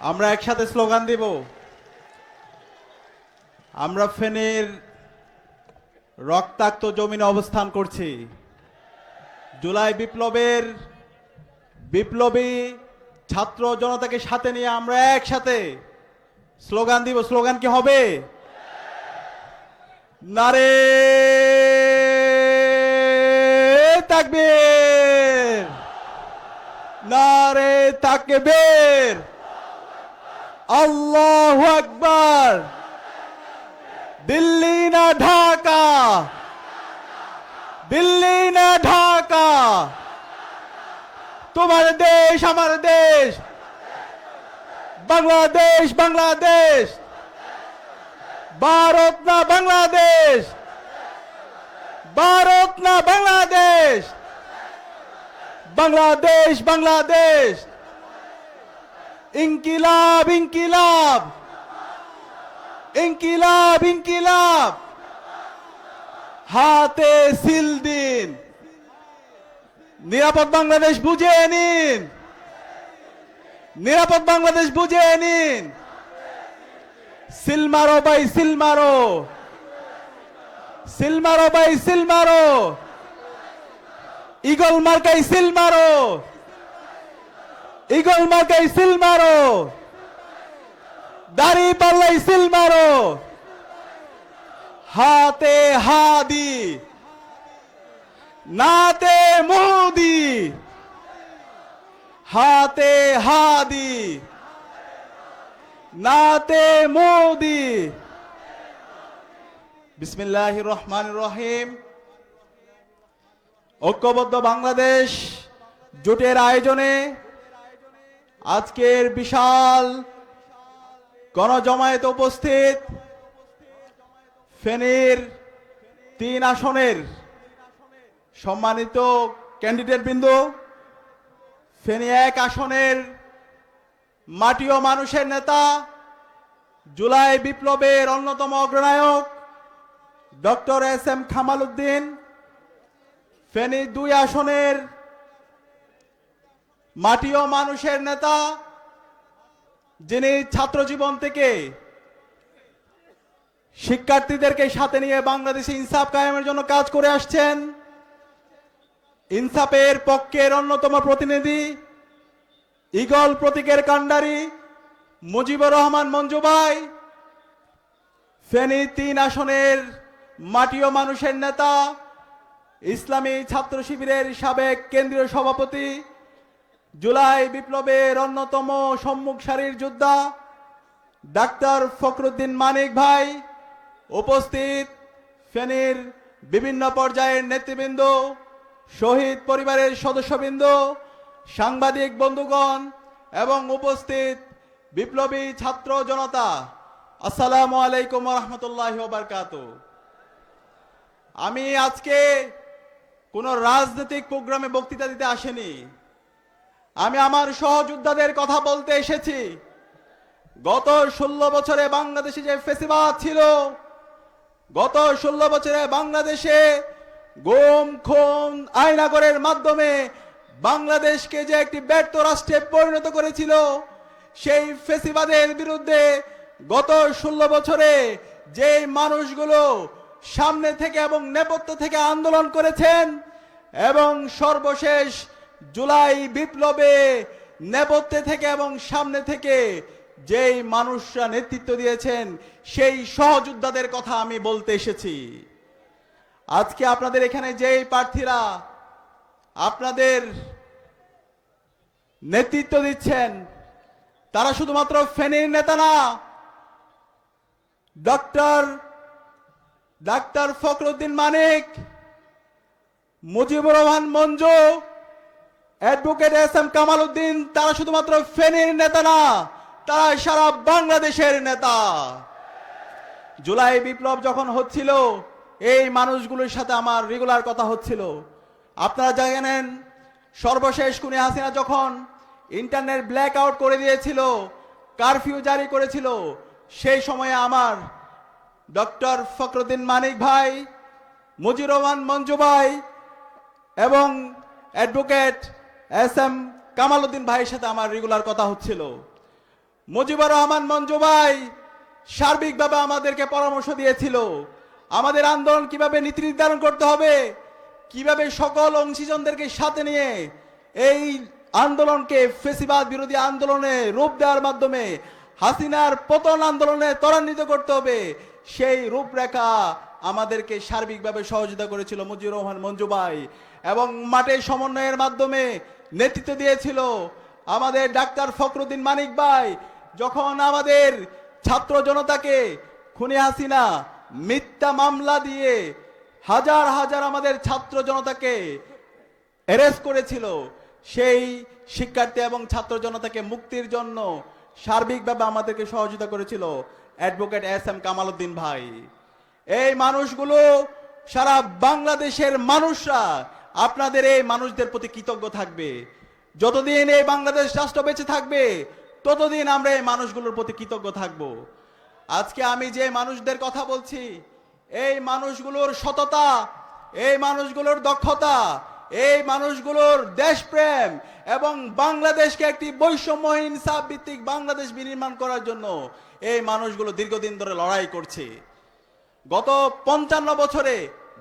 আমরা একসাথে স্লোগান দিব। আমরা ফেনীর রক্তাক্ত জমিনে অবস্থান করছি। জুলাই বিপ্লবের বিপ্লবী ছাত্র জনতাকে সাথে নিয়ে আমরা একসাথে স্লোগান দিব। স্লোগান কি হবে? নারে তাকবীর, নারে তাকবীর, আল্লাহু আকবার। দিল্লি না ঢাকা, দিল্লি না ঢাকা, তোমার দেশ আমার দেশ, বাংলাদেশ বাংলাদেশ, ভারত না বাংলাদেশ, ভারত না বাংলাদেশ, বাংলাদেশ বাংলাদেশ। ইনকিলাব ইনকিলাব, ইনকিলাব ইনকিলাব, হাতে সিল দিন। নিরাপদ বাংলাদেশ বুঝে নিন, নিরাপদ বাংলাদেশ বুঝে নিন। সিল মারো ভাই সিল মারো, সিল মারো ভাই সিল মারো। ইগল মার্কাই সিল মারো, ইগল মার্কাই সিল মারো। দাড়ি পাল্লাই সিল মারো। হাতে হাদি, নাতে মোদি, হাতে হাদি, নাতে মোদি। বিসমিল্লাহির রহমানির রহিম। ঐক্যবদ্ধ বাংলাদেশ জোটের আয়োজনে আজকের বিশাল গণজমায়েতে উপস্থিত ফেনীর 3 আসনের সম্মানিত ক্যান্ডিডেট বৃন্দ, ফেনী 1 আসনের মাটি ও মানুষের নেতা, জুলাই বিপ্লবের অন্যতম অগ্রনায়ক ডক্টর এস.এম. কামাল উদ্দিন, ফেনী 2 আসনের মাটি ও মানুষের নেতা, যিনি ছাত্র জীবন থেকে শিক্ষার্থীদেরকে সাথে নিয়ে বাংলাদেশে ইনসাফ কায়েমের জন্য কাজ করে আসছেন, ইনসাফের পক্ষের অন্যতম প্রতিনিধি, ইগল প্রতীকের কাণ্ডারি মুজিবুর রহমান মঞ্জু ভাই, ফেনী 3 আসনের মাটি ও মানুষের নেতা, ইসলামী ছাত্র শিবিরের সাবেক কেন্দ্রীয় সভাপতি, জুলাই বিপ্লবের অন্যতম সম্মুখ সারির যোদ্ধা ডাক্তার ফখরুদ্দিন মানিক ভাই, উপস্থিত ফেনীর বিভিন্ন পর্যায়ের নেতৃবৃন্দ, শহীদ পরিবারের সদস্যবৃন্দ, সাংবাদিক বন্ধুগণ এবং উপস্থিত বিপ্লবী ছাত্র জনতা, আসসালামু আলাইকুম ওয়া রাহমাতুল্লাহি ওয়া বারাকাতুহু। আমি আজকে কোনো রাজনৈতিক প্রোগ্রামে বক্তৃতা দিতে আসিনি। আমি আমার সহযোদ্ধাদের কথা বলতে এসেছি। গত 16 বছরে বাংলাদেশে যে ফ্যাসিবাদ ছিল, গত 16 বছরে বাংলাদেশে গুম খুন আয়নাগরের মাধ্যমে বাংলাদেশকে যে একটি ব্যর্থ রাষ্ট্রে পরিণত করেছিল, সেই ফ্যাসিবাদের বিরুদ্ধে গত 16 বছরে যে মানুষগুলো সামনে থেকে এবং নেপথ্য থেকে আন্দোলন করেছেন এবং সর্বশেষ জুলাই বিপ্লবে নেপথ্যে থেকে এবং সামনে থেকে যেই মানুষরা নেতৃত্ব দিয়েছেন, সেই সহযোদ্ধাদের কথা আমি বলতে এসেছি। আজকে আপনাদের এখানে যেই প্রার্থীরা আপনাদের নেতৃত্ব দিচ্ছেন, তারা শুধুমাত্র ফেনীর নেতা না। ডাক্তার ফখরুদ্দিন মানিক, মুজিবুর রহমান মঞ্জু, অ্যাডভোকেট এস.এম. কামাল উদ্দিন, তারা শুধুমাত্র ফেনীর নেতা না, তারা সারা বাংলাদেশের নেতা। জুলাই বিপ্লব যখন হচ্ছিল, এই মানুষগুলোর সাথে আমার রেগুলার কথা হচ্ছিল। আপনারা জানেন, সর্বশেষ খুনি হাসিনা যখন ইন্টারনেট ব্ল্যাক আউট করে দিয়েছিল, কারফিউ জারি করেছিল, সেই সময়ে আমার ডক্টর ফখরুদ্দিন মানিক ভাই, মুজিবুর রহমান মঞ্জু ভাই এবং অ্যাডভোকেট এস.এম. কামাল উদ্দিন ভাইয়ের সাথে আমার রেগুলার কথা হচ্ছিল। মুজিবুর রহমান মঞ্জু ভাই সার্বিকভাবে আমাদেরকে পরামর্শ দিয়েছিল আমাদের আন্দোলন কিভাবে নীতি নির্ধারণ করতে হবে, কিভাবে সকল অংশীজনদেরকে সাথে নিয়ে এই আন্দোলনকে ফেসিবাদ বিরোধী আন্দোলনে রূপ দেওয়ার মাধ্যমে হাসিনার পতন আন্দোলনে ত্বরান্বিত করতে হবে, সেই রূপরেখা আমাদেরকে সার্বিকভাবে সহযোগিতা করেছিল মুজিবুর রহমান মঞ্জু ভাই। এবং মাঠে সমন্বয়ের মাধ্যমে নেতৃত্ব দিয়েছিল আমাদের ডাক্তার ফখরুদ্দিন মানিক ভাই। যখন আমাদের ছাত্র জনতাকে খুনি হাসিনা মিথ্যা মামলা দিয়ে হাজার হাজার আমাদের ছাত্র জনতাকে অ্যারেস্ট করেছিল, সেই শিক্ষার্থী এবং ছাত্র জনতাকে মুক্তির জন্য সার্বিকভাবে আমাদেরকে সহযোগিতা করেছিল advocate S M Kamal Uddin ভাই। এই মানুষগুলো সারা বাংলাদেশের মানুষরা আপনাদের এই মানুষদের প্রতি কৃতজ্ঞ থাকবে। যতদিন এই বাংলাদেশ রাষ্ট্র বেঁচে থাকবে ততদিন আমরা এই মানুষগুলোর প্রতি কৃতজ্ঞ থাকব। আজকে আমি যে মানুষদের কথা বলছি, এই মানুষগুলোর সততা, এই মানুষগুলোর দক্ষতা, এই মানুষগুলোর দেশপ্রেম এবং বাংলাদেশকে একটি বৈষম্যহীন ইনসাফ ভিত্তিক বাংলাদেশ বিনির্মাণ করার জন্য এই মানুষগুলো দীর্ঘদিন ধরে লড়াই করছে। গত 55 বছরে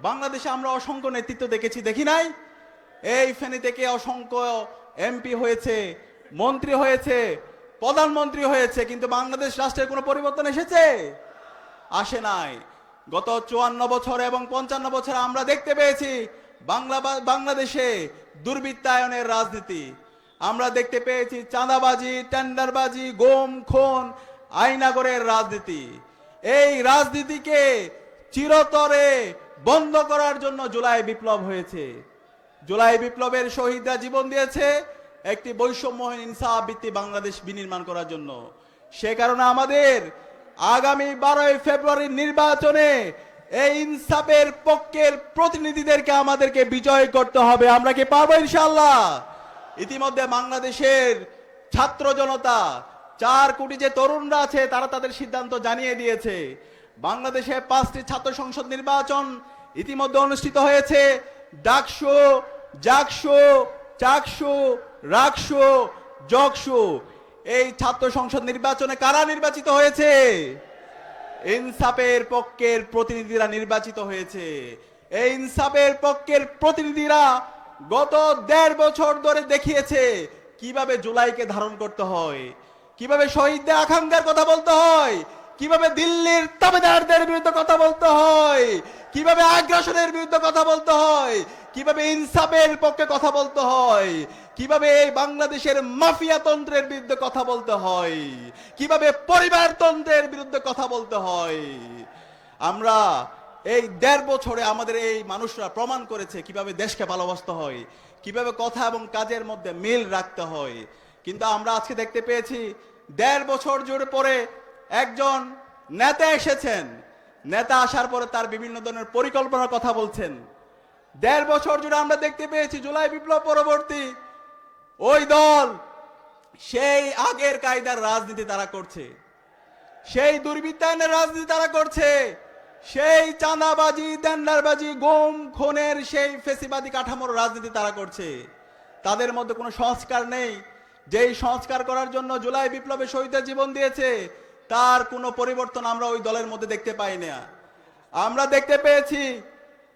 বাংলাদেশে আমরা অসংখ্য নেতৃত্ব দেখেছি, দেখি নাই? এই ফেনী থেকে অসংখ্য এমপি হয়েছে, মন্ত্রী হয়েছে, প্রধানমন্ত্রী হয়েছে, কিন্তু বাংলাদেশ রাষ্ট্রের কোনো পরিবর্তন এসেছে? আসে নাই। গত 54 বছর এবং 55 বছরে আমরা দেখতে পেয়েছি বাংলাদেশে দুর্বৃত্তায়নের রাজনীতি, আমরা দেখতে পেয়েছি চাঁদাবাজি, টেন্ডারবাজি, গুম খুন, আইনাগরের রাজনীতি। এই রাজনীতিকে চিরতরে বন্ধ করার জন্য জুলাই বিপ্লব হয়েছে। জুলাই বিপ্লবের শহীদরা জীবন দিয়েছে একটি বৈষম্যহীন ইনসাফ ভিত্তিক বাংলাদেশ বিনির্মাণ করার জন্য। সে কারণে আমাদের আগামী 12 ফেব্রুয়ারির নির্বাচনে এই ইনসাফের পক্ষের প্রতিনিধিদেরকে আমাদেরকে বিজয় করতে হবে। আমরা কি পারবো ইনশাআল্লাহ? ইতিমধ্যে বাংলাদেশের ছাত্র জনতা 4 কোটি যে তরুণরা আছে তারা তাদের সিদ্ধান্ত জানিয়ে দিয়েছে। বাংলাদেশে 5টি ছাত্র সংসদ নির্বাচন ইতিমধ্যে অনুষ্ঠিত হয়েছে। ডাকসু, জাকসু, চাকসু, রাকসু, জকসু। এই ছাত্র সংসদ নির্বাচনে কারা নির্বাচিত হয়েছে? ইনসাফের পক্ষের প্রতিনিধিরা নির্বাচিত হয়েছে। এই ইনসাফের পক্ষের প্রতিনিধিরা গত 1.5 বছর ধরে দেখিয়েছে কিভাবে জুলাইকে ধারণ করতে হয়, কিভাবে শহীদদের আকাঙ্ক্ষার কথা বলতে হয়, কিভাবে দিল্লির তাবেদারদের বিরুদ্ধে কথা বলতে হয়, কিভাবে আগ্রাসনের বিরুদ্ধে কথা বলতে হয়, কিভাবে ইনসাফের পক্ষে কথা বলতে হয়, কিভাবে এই বাংলাদেশের মাফিয়া তন্ত্রের বিরুদ্ধে কথা বলতে হয়, কিভাবে পরিবারতন্ত্রের বিরুদ্ধে কথা বলতে হয়। আমরা এই 1.5 বছরে আমাদের এই মানুষরা প্রমাণ করেছে কিভাবে দেশকে ভালোবাসতে হয়, কিভাবে কথা এবং কাজের মধ্যে মিল রাখতে হয়। কিন্তু আমরা আজকে দেখতে পেয়েছি 1.5 বছর জুড়ে পরে একজন নেতা এসেছেন, নেতা আসার পরে তার বিভিন্ন ধরনের পরিকল্পনার কথা বলছেন। 1.5 বছর জুড়ে আমরা দেখতে পেয়েছি জুলাই বিপ্লব পরবর্তী ওই দল সেই আগের কায়দার রাজনীতি তারা করছে, সেই দুর্বৃত্তায়নের রাজনীতি তারা করছে, সেই চাঁদাবাজি, টেন্ডারবাজি, গুম খুনের সেই ফেসিবাদী কাঠামোর রাজনীতি তারা করছে। তাদের মধ্যে কোনো সংস্কার নেই। যেই সংস্কার করার জন্য জুলাই বিপ্লবে শহীদদের জীবন দিয়েছে তার কোনো পরিবর্তন আমরা ওই দলের মধ্যে দেখতে পাই না। আমরা দেখতে পেয়েছি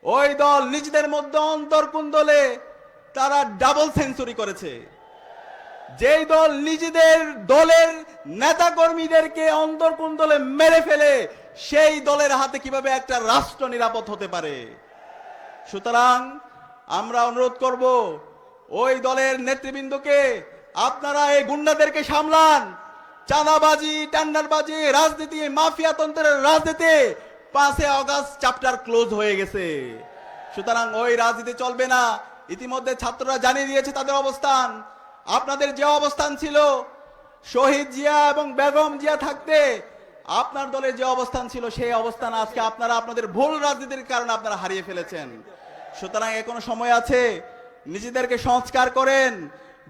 ওই দল নিজেদের মধ্যে অন্তর্কুণ্ডলে তারা ডাবল সেঞ্চুরি করেছে। যেই দল নিজেদের দলের নেতা কর্মীদেরকে অন্তর্কুণ্ডলে মেরে ফেলে সেই দলের হাতে কিভাবে একটা রাষ্ট্র নিরাপদ হতে পারে? সুতরাং আমরা অনুরোধ করব ওই দলের নেতৃবৃন্দকে, আপনারা এই গুন্ডাদেরকে সামলান। চাঁদাবাজি, টেন্ডারবাজি, রাজনীতি, মাফিয়া তন্ত্রের রাজনীতি 5 আগস্ট চ্যাপ্টার ক্লোজ হয়ে গেছে। সুতরাং ওই রাজনীতি চলবে না। ইতিমধ্যে ছাত্ররা জানিয়ে দিয়েছে তাদের অবস্থান। আপনাদের যে অবস্থান ছিল শহীদ জিয়া এবং বেগম জিয়া থাকতে আপনার দলের যে অবস্থান ছিল সেই অবস্থান আজকে আপনারা আপনাদের ভুল রাজনীতির কারণে আপনারা হারিয়ে ফেলেছেন। সুতরাং এখনো সময় আছে, নিজেদেরকে সংস্কার করেন,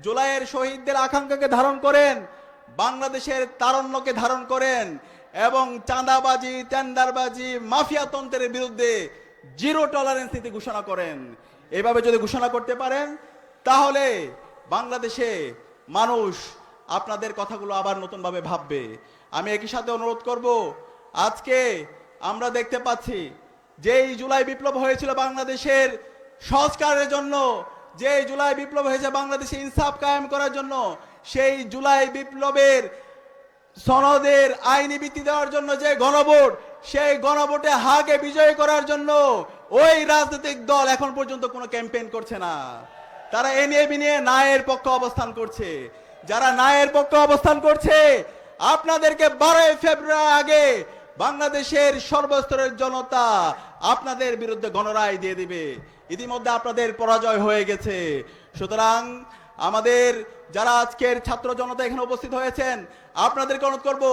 জুলাইয়ের শহীদদের আকাঙ্ক্ষাকে ধারণ করেন, বাংলাদেশের তারুণ্যকে ধারণ করেন এবং চাঁদাবাজি, টেন্ডারবাজি, মাফিয়া তন্ত্রের বিরুদ্ধে জিরো টলারেন্স নীতি ঘোষণা করেন। এভাবে যদি ঘোষণা করতে পারেন তাহলে বাংলাদেশে মানুষ আপনাদের কথাগুলো আবার নতুনভাবে ভাববে। আমি একই সাথে অনুরোধ করব, আজকে আমরা দেখতে পাচ্ছি যেই জুলাই বিপ্লব হয়েছিল বাংলাদেশের সংস্কারের জন্য, যে জুলাই বিপ্লব হয়েছে বাংলাদেশে ইনসাফ কায়েম করার জন্য, সেই জুলাই বিপ্লবের সনদের আইনি ভিত্তি দেওয়ার জন্য যে গণভোট, সেই গণভোটে হাকে বিজয় করার জন্য ওই রাজনৈতিক দল এখন পর্যন্ত কোনো ক্যাম্পেইন করছে না। তারা এ নিয়ে বিনিয়ে ন্যায়ের পক্ষে অবস্থান করছে। যারা ন্যায়ের পক্ষে অবস্থান করছে, আপনাদেরকে 12 ফেব্রুয়ারি আগে বাংলাদেশের সর্বস্তরের জনতা আপনাদের বিরুদ্ধে গণরায় দিয়ে দিবে। ইতিমধ্যে আপনাদের পরাজয় হয়ে গেছে। সুতরাং আমাদের যারা আজকের ছাত্র জনতা এখানে উপস্থিত হয়েছেন, আপনাদেরকে অনুরোধ করব,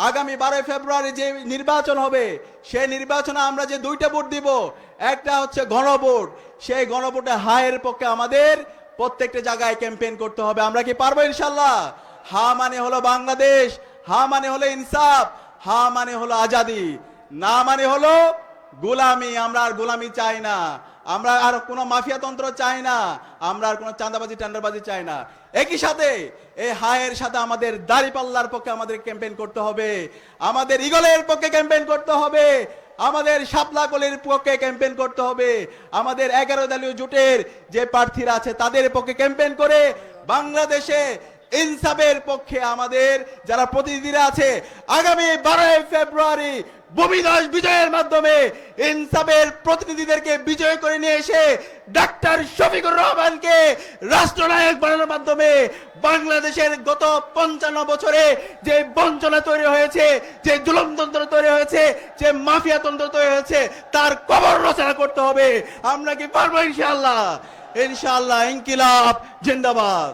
আগামী 12 ফেব্রুয়ারি যে নির্বাচন হবে, সেই নির্বাচনে আমরা যে দুইটা ভোট দিব, একটা হচ্ছে গণভোট। সেই গণভোটে হায়ের পক্ষে আমাদের প্রত্যেকটা জায়গায় ক্যাম্পেইন করতে হবে। আমরা কি পারবো ইনশাল্লাহ? হা মানে হলো বাংলাদেশ, হা মানে হলো ইনসাফ, হা মানে হলো আজাদি, না মানে হলো গোলামি। আমরা আর গোলামি চাই না, আমরা আর কোনো মাফিয়াতন্ত্র চাই না, আমরা আর কোনো চাঁদাবাজি টেন্ডারবাজি চাই না। একই সাথে এই হায়ের সাথে আমাদের দাঁড়িপাল্লার পক্ষে আমাদের ক্যাম্পেইন করতে হবে, আমাদের ইগলের পক্ষে ক্যাম্পেইন করতে হবে, আমাদের শাপলাকলির পক্ষে ক্যাম্পেইন করতে হবে, আমাদের 11 দলীয় জোটের যে প্রার্থীরা আছে তাদের পক্ষে ক্যাম্পেইন করে বাংলাদেশে ইনসাফের পক্ষে আমাদের যারা প্রতিনিধিরা আছে, আগামী 12 ফেব্রুয়ারি ভূমিধস বিজয়ের মাধ্যমে ইনসাফের প্রতিনিধিদেরকে বিজয় করে নিয়ে এসে ডাক্তার শফিকুর রহমানকে রাষ্ট্রনায়ক বানানোর মাধ্যমে বাংলাদেশের গত 55 বছরে যে বঞ্চনা তৈরি হয়েছে, যে জুলুমতন্ত্র তৈরি হয়েছে, যে মাফিয়াতন্ত্র তৈরি হয়েছে, তার কবর রচনা করতে হবে। আমরা কি পারবো ইনশাআল্লাহ? ইনশাআল্লাহ। ইনকিলাব জিন্দাবাদ।